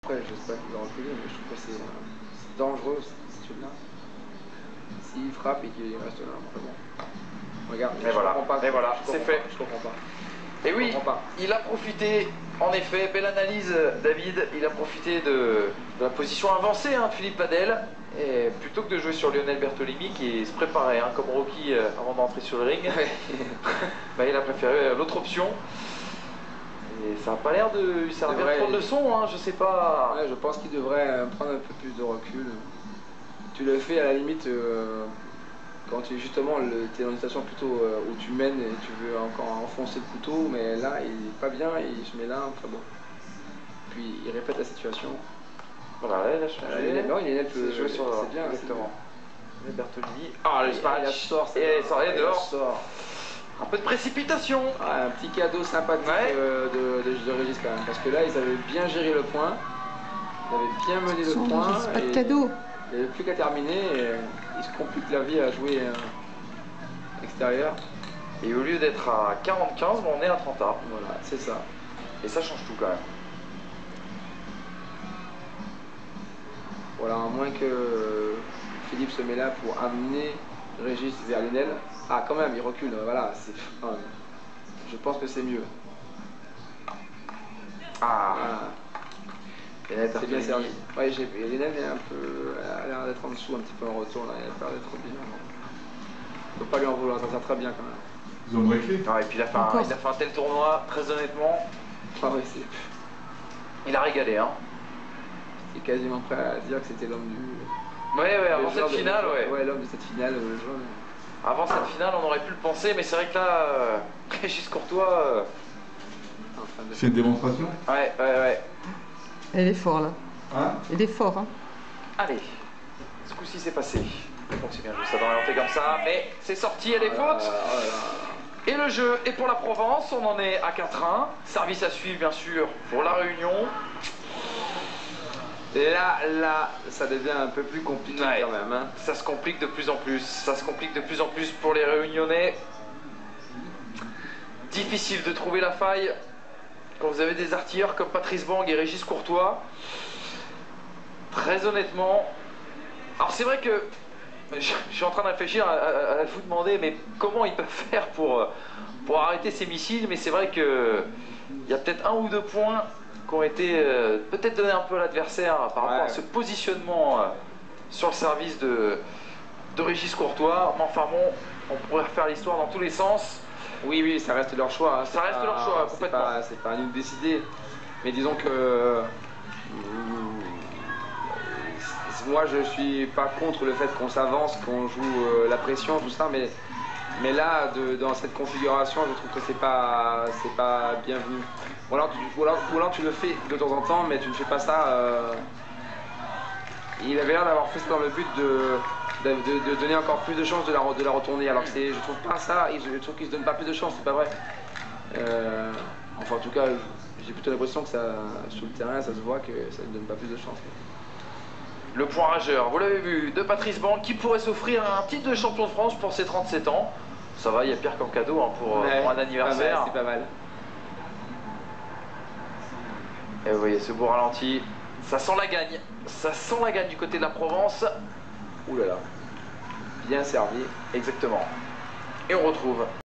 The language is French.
Après, j'espère qu'il va reculer, mais je trouve que c'est dangereux cette attitude-là. S'il frappe et qu'il reste là, bon. Regarde, mais voilà, c'est fait. Je comprends pas. Et oui, il a profité, en effet, belle analyse David, il a profité de la position avancée de Philippe Padel, et plutôt que de jouer sur Lionel Bertolini qui se préparait comme Rocky avant d'entrer sur le ring, bah, il a préféré l'autre option. Et ça n'a pas l'air de lui servir trop de leçons, je sais pas. Ouais, je pense qu'il devrait prendre un peu plus de recul. Tu le fais à la limite quand tu es dans une situation plutôt où tu mènes et tu veux encore enfoncer le couteau, mais là il est pas bien, il se met là, enfin bon. Puis il répète la situation. Voilà, là, il a changé. Non, il est joué sur c'est bien, exactement. Le Bertolini. Ah, le smash. Il sort, et il dehors. Sort. Un peu de précipitation. Un petit cadeau sympathique de Régis quand même, parce que là ils avaient bien géré le point, ils avaient bien mené le point. C'est pas de cadeau. Il n'y avait plus qu'à terminer et il se complique la vie à jouer extérieur. Et au lieu d'être à 40-15, on est à 30 A. Voilà, c'est ça. Et ça change tout quand même. Voilà, à moins que Philippe se met là pour amener Régis vers Lionel. Ah, quand même, il recule, voilà. Je pense que c'est mieux. C'est bien servi. Ouais, Lionel a l'air d'être en dessous un petit peu en retour, là. Il a peur d'être bien. Il ne faut pas lui en vouloir, ça sert très bien quand même. Ils ont breaké. Et puis il a fait un tel tournoi, très honnêtement. Il a régalé, J'étais quasiment prêt à dire que c'était l'homme du... Ouais, avant cette finale, Ouais, l'homme de cette finale, le jaune. Avant cette finale, on aurait pu le penser, mais c'est vrai que là, Régis Courtois... C'est une démonstration. Ouais. Elle est fort là. Il est fort, Allez, ce coup-ci c'est passé. Donc c'est bien joué, ça devrait rentrer comme ça, mais c'est sorti, elle est faute. Et le jeu est pour la Provence, on en est à 4-1. Service à suivre bien sûr pour la Réunion. Et là, ça devient un peu plus compliqué quand même. Ça se complique de plus en plus. Ça se complique de plus en plus pour les Réunionnais. Difficile de trouver la faille quand vous avez des artilleurs comme Patrice Bang et Régis Courtois. Très honnêtement. Alors c'est vrai que je suis en train de réfléchir à vous demander mais comment ils peuvent faire pour arrêter ces missiles, mais c'est vrai que il y a peut-être 1 ou 2 points qui ont été peut-être donnés un peu à l'adversaire par rapport à ce positionnement sur le service de Régis Courtois. Mais enfin bon, on pourrait refaire l'histoire dans tous les sens. Oui, ça reste leur choix. Ça reste leur choix, complètement. C'est pas à nous de décider. Mais disons que moi je suis pas contre le fait qu'on s'avance, qu'on joue la pression, tout ça, mais là, dans cette configuration, je trouve que c'est pas bienvenu. Ou alors tu le fais de temps en temps, mais tu ne fais pas ça. Il avait l'air d'avoir fait ça dans le but de donner encore plus de chances de la retourner. Alors que je trouve pas ça, je trouve qu'il se donne pas plus de chances, c'est pas vrai. Enfin, en tout cas, j'ai plutôt l'impression que sur le terrain, ça se voit que ça ne donne pas plus de chances. Le point rageur, vous l'avez vu, de Patrice Bang qui pourrait s'offrir un titre de champion de France pour ses 37 ans. Ça va, il y a pire qu'en cadeau pour un anniversaire. C'est pas mal. Et vous voyez ce beau ralenti, ça sent la gagne. Ça sent la gagne du côté de la Provence. Ouh là là, bien servi. Exactement. Et on retrouve